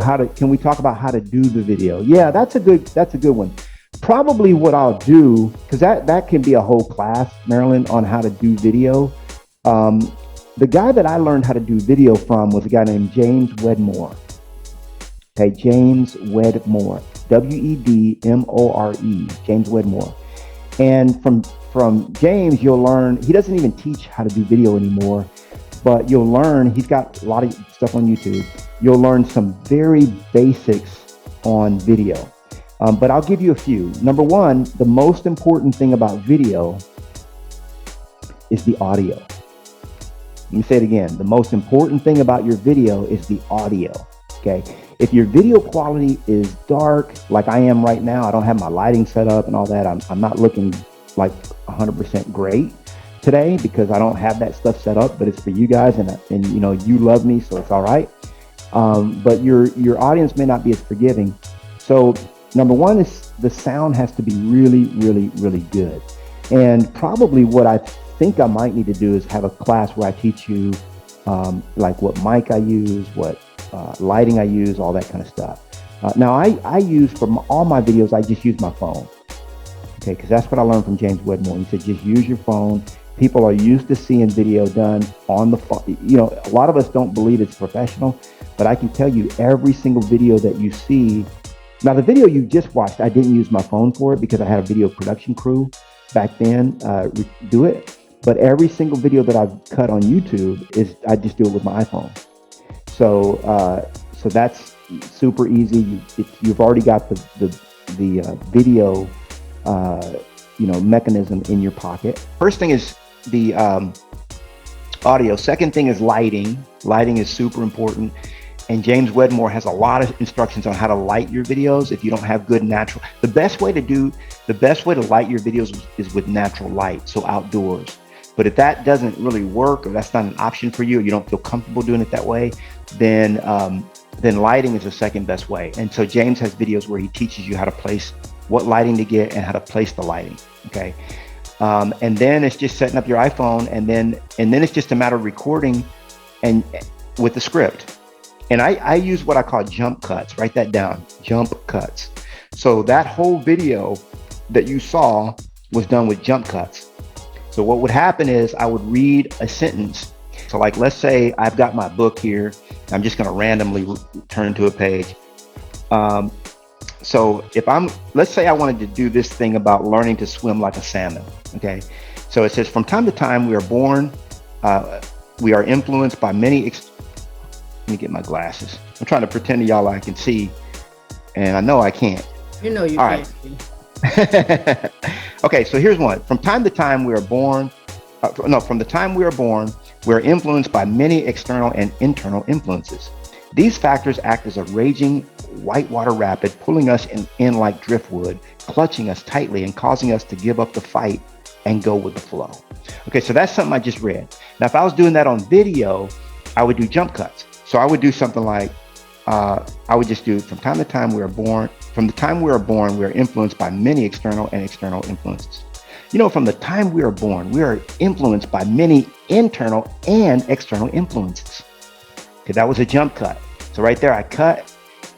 Can we talk about how to do the video? Yeah, that's a good one. Probably what I'll do, because that can be a whole class, Marilyn, on how to do video. The guy that I learned how to do video from was a guy named James Wedmore. Okay, James Wedmore, Wedmore, James Wedmore. And from James, you'll learn, he doesn't even teach how to do video anymore, but you'll learn, he's got a lot of stuff on YouTube. You'll learn some very basics on video. But I'll give you a few. Number one, the most important thing about video is the audio. Let me say it again. The most important thing about your video is the audio, okay? If your video quality is dark, like I am right now, I don't have my lighting set up and all that. I'm not looking like 100% great today because I don't have that stuff set up, but it's for you guys, and you know, you love me, so it's all right. But your audience may not be as forgiving. So number one is the sound has to be really, really, really good. And probably what I think I might need to do is have a class where I teach you like what mic I use, what lighting I use, all that kind of stuff. Now I use, for all my videos, I just use my phone. Okay, because that's what I learned from James Wedmore. He said, just use your phone. People are used to seeing video done on the phone. You know, a lot of us don't believe it's professional, but I can tell you every single video that you see. Now, the video you just watched, I didn't use my phone for it because I had a video production crew back then do it. But every single video that I've cut on YouTube I just do it with my iPhone. So so that's super easy. You've already got the video mechanism in your pocket. First thing is the audio. Second thing is lighting. Lighting is super important. And James Wedmore has a lot of instructions on how to light your videos if you don't have good natural. The best way to light your videos is with natural light, so outdoors. But if that doesn't really work, or that's not an option for you, or you don't feel comfortable doing it that way, then lighting is the second best way. And so James has videos where he teaches you how to place what lighting to get and how to place the lighting. Okay, and then it's just setting up your iPhone, and then it's just a matter of recording and with the script. And I use what I call jump cuts. Write that down, jump cuts. So that whole video that you saw was done with jump cuts. So what would happen is I would read a sentence. So like, let's say I've got my book here. I'm just going to randomly turn to a page. So let's say I wanted to do this thing about learning to swim like a salmon. Okay. So it says, from time to time, we are born, we are influenced by many, let me get my glasses. I'm trying to pretend to y'all I can see, and I know I can't. You know you All can't right. Okay, so here's one. From time to time, we are born, from the time we are born, we are influenced by many external and internal influences. These factors act as a raging whitewater rapid, pulling us in like driftwood, clutching us tightly and causing us to give up the fight and go with the flow. Okay, so that's something I just read. Now, if I was doing that on video, I would do jump cuts. So I would do something like, I would just do, from time to time we are born, from the time we are born, we are influenced by many external and external influences. You know, from the time we are born, we are influenced by many internal and external influences. Okay, that was a jump cut. So right there I cut.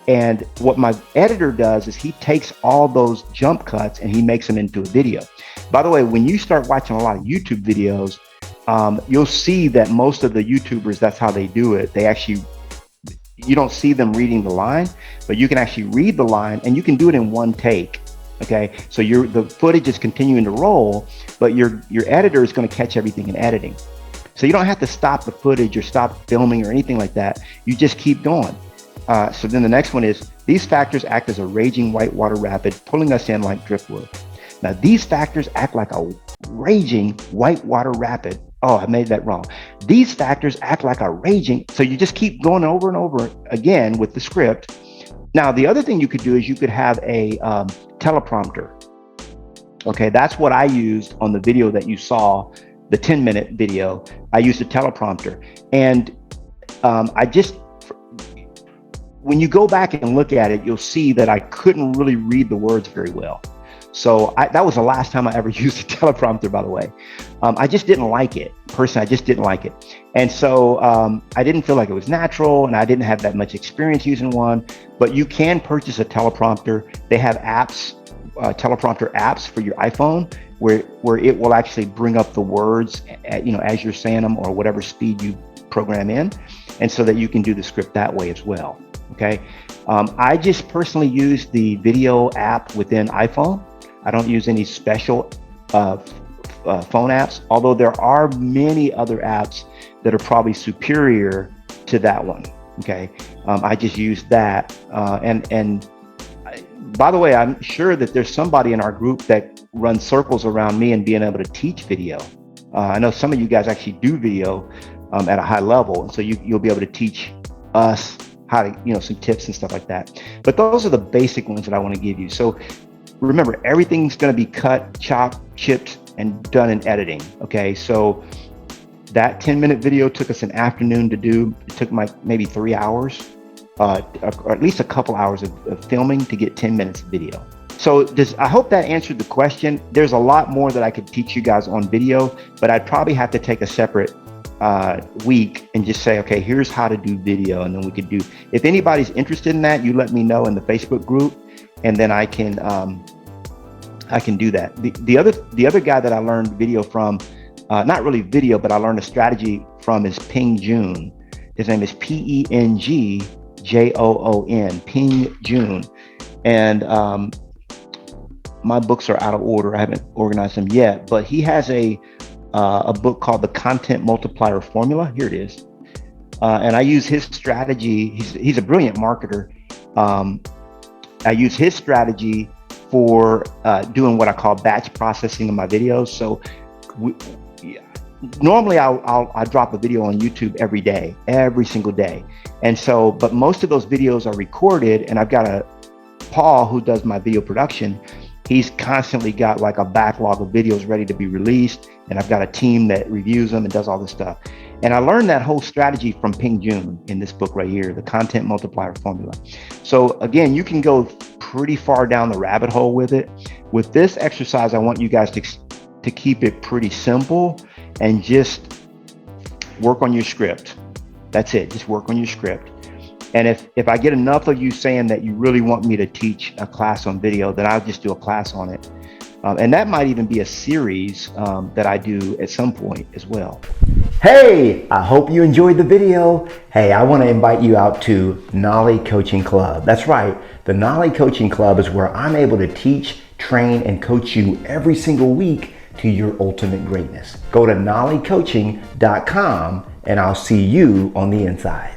And what my editor does is he takes all those jump cuts and he makes them into a video. By the way, when you start watching a lot of YouTube videos, you'll see that most of the YouTubers, that's how they do it. They actually, you don't see them reading the line, but you can actually read the line and you can do it in one take. Okay, so the footage is continuing to roll, but your editor is going to catch everything in editing. So you don't have to stop the footage or stop filming or anything like that. You just keep going. So then the next one is, these factors act as a raging whitewater rapid, pulling us in like driftwood. Now, these factors act like a raging whitewater rapid. Oh, I made that wrong. These factors act like a raging. So you just keep going over and over again with the script. Now, the other thing you could do is you could have a teleprompter. Okay, that's what I used on the video that you saw, the 10-minute video. I used a teleprompter. And when you go back and look at it, you'll see that I couldn't really read the words very well. So that was the last time I ever used a teleprompter, by the way. I just didn't like it personally, I just didn't like it. And so I didn't feel like it was natural, and I didn't have that much experience using one. But you can purchase a teleprompter. They have apps, teleprompter apps for your iPhone, where it will actually bring up the words as you're saying them, or whatever speed you program in, and so that you can do the script that way as well. Okay. I just personally use the video app within iPhone. I don't use any special phone apps, although there are many other apps that are probably superior to that one. Okay. I just use that. And by the way, I'm sure that there's somebody in our group that runs circles around me and being able to teach video. I know some of you guys actually do video at a high level. And so you'll be able to teach us how to, some tips and stuff like that. But those are the basic ones that I want to give you. So remember, everything's going to be cut, chopped, chipped, and done in editing. Okay. So that 10-minute video took us an afternoon to do. It took maybe 3 hours, or at least a couple hours of filming to get 10 minutes of video. So I hope that answered the question. There's a lot more that I could teach you guys on video, but I'd probably have to take a separate week and just say, okay, here's how to do video. And then we could do, if anybody's interested in that, you let me know in the Facebook group, and then I can do that. The other guy that I learned video from, not really video, but I learned a strategy from, is Ping Joon. His name is Pengjoon, Ping Joon. And my books are out of order. I haven't organized them yet, but he has a book called The Content Multiplier Formula. Here it is. And I use his strategy. He's a brilliant marketer. I use his strategy for doing what I call batch processing of my videos. So normally I drop a video on YouTube every single day. And so, but most of those videos are recorded, and I've got Paul, who does my video production. He's constantly got like a backlog of videos ready to be released. And I've got a team that reviews them and does all this stuff. And I learned that whole strategy from Ping Joon in this book right here, The Content Multiplier Formula. So again, you can go pretty far down the rabbit hole with it. With this exercise, I want you guys to keep it pretty simple and just work on your script. That's it. Just work on your script. And if I get enough of you saying that you really want me to teach a class on video, then I'll just do a class on it. And that might even be a series that I do at some point as well. Hey, I hope you enjoyed the video. Hey, I want to invite you out to Knolly Coaching Club. That's right. The Knolly Coaching Club is where I'm able to teach, train, and coach you every single week to your ultimate greatness. Go to knollycoaching.com and I'll see you on the inside.